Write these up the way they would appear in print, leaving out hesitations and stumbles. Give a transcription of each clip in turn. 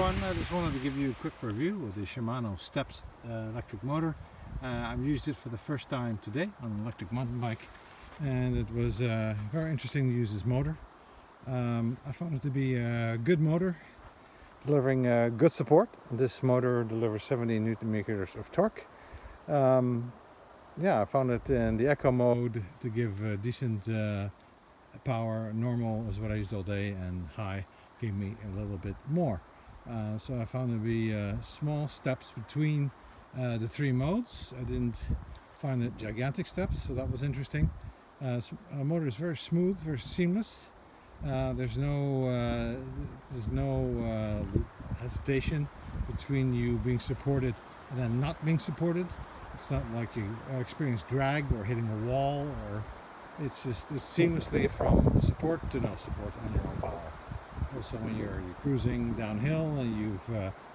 everyone, I just wanted to give you a quick review of the Shimano Steps electric motor. I've used it for the first time today on an electric mountain bike, and it was very interesting to use this motor. I found it to be a good motor, delivering good support. This motor delivers 70 Newton meters of torque. Yeah, I found it in the eco mode to give decent power. Normal is what I used all day, and high gave me a little bit more. So I found it to be small steps between the three modes. I didn't find it gigantic steps, so that was interesting. The motor is very smooth, very seamless. There's no hesitation between you being supported and then not being supported. It's not like you experience drag or hitting a wall, or it's just seamlessly from support to no support on your own power. Also, when you're cruising downhill and you've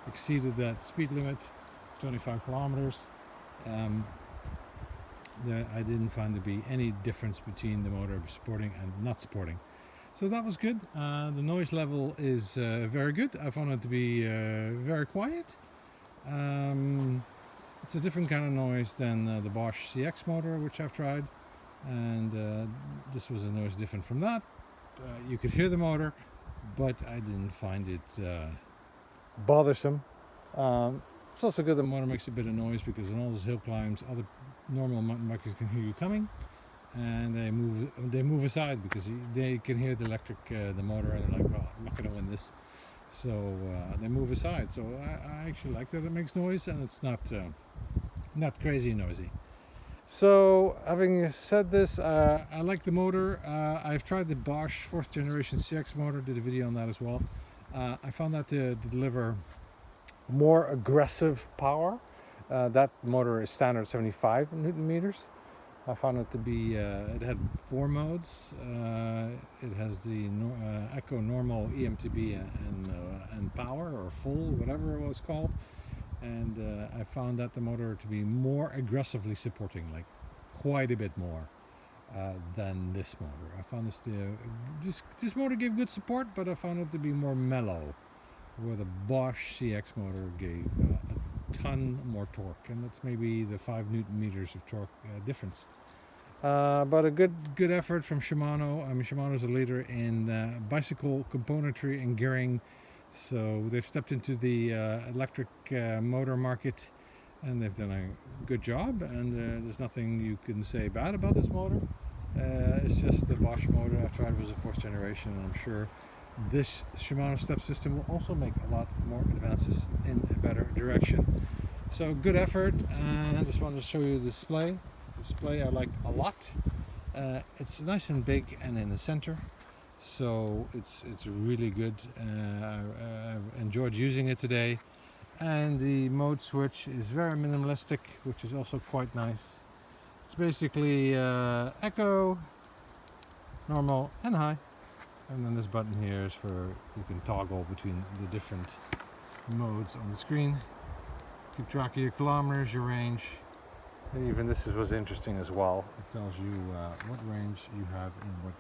exceeded that speed limit, 25 kilometers, I didn't find to be any difference between the motor supporting and not supporting. So that was good. The noise level is very good. I found it to be very quiet. It's a different kind of noise than the Bosch CX motor, which I've tried, and this was a noise different from that. You could hear the motor, but I didn't find it bothersome. It's also good the motor makes a bit of noise, because in all those hill climbs, other normal mountain bikers can hear you coming, and they move aside because they can hear the the motor, and they're like, well, I'm not going to win this. So they move aside. So I actually like that it makes noise, and it's not crazy noisy. So having said this, I like the motor. I've tried the Bosch 4th generation CX motor, did a video on that as well. I found that to deliver more aggressive power. That motor is standard 75 Newton meters. I found it to be, it had 4 modes. It has the Eco, Normal, EMTB, and Power, or Full, whatever it was called. And I found that the motor to be more aggressively supporting, like quite a bit more than this motor. I found this motor gave good support, but I found it to be more mellow, where the Bosch CX motor gave a ton more torque, and that's maybe the 5 Newton meters of torque difference. But a good effort from Shimano. I mean, Shimano's a leader in bicycle componentry and gearing. So they've stepped into the electric motor market, and they've done a good job, and there's nothing you can say bad about this motor. It's just the Bosch motor I tried was a 4th generation, and I'm sure this Shimano step system will also make a lot more advances in a better direction. So good effort. I just wanted to show you the display. The display I liked a lot. It's nice and big and in the center. So it's really good. I've enjoyed using it today, and the mode switch is very minimalistic, which is also quite nice. It's basically Eco, Normal, and High, and then this button here is for you can toggle between the different modes on the screen. Keep track of your kilometers, your range, and even this was interesting as well. It tells you what range you have in what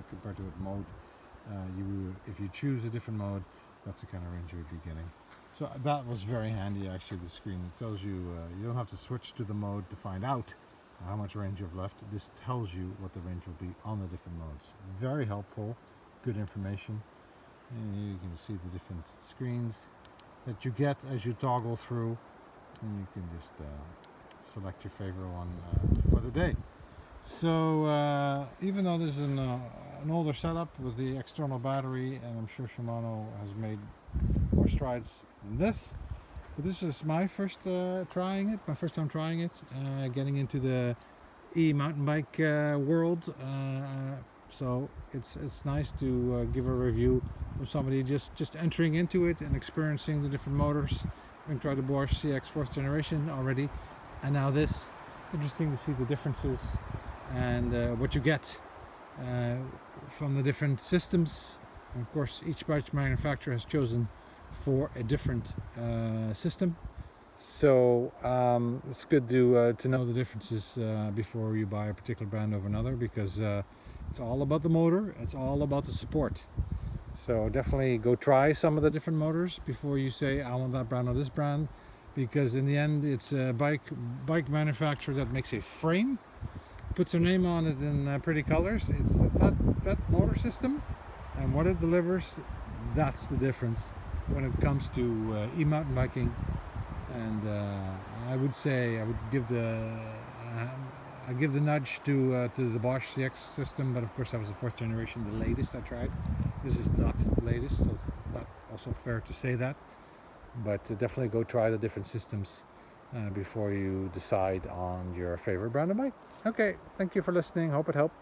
compared to what mode if you choose a different mode, that's the kind of range you would be getting. So that was very handy, actually. The screen, it tells you you don't have to switch to the mode to find out how much range you've left. This tells you what the range will be on the different modes. Very helpful, good information. And here you can see the different screens that you get as you toggle through, and you can just select your favorite one for the day. So even though this is an older setup with the external battery, and I'm sure Shimano has made more strides than this, but this is my first time trying it, getting into the mountain bike world. So it's nice to give a review of somebody just entering into it and experiencing the different motors. I've tried the Bosch CX 4th generation already, and now this. Interesting to see the differences and what you get from the different systems. And of course, each bike manufacturer has chosen for a different system. So it's good to know the differences before you buy a particular brand over another, because it's all about the motor, it's all about the support. So definitely go try some of the different motors before you say I want that brand or this brand, because in the end it's a bike manufacturer that makes a frame, puts their name on it in pretty colors. It's that motor system and what it delivers. That's the difference when it comes to e-mountain biking. And I would say I would give I give the nudge to the Bosch CX system, but of course that was the 4th generation, the latest I tried. This is not the latest, so it's not also fair to say that. But definitely go try the different systems before you decide on your favorite brand of bike. Okay, thank you for listening. Hope it helped.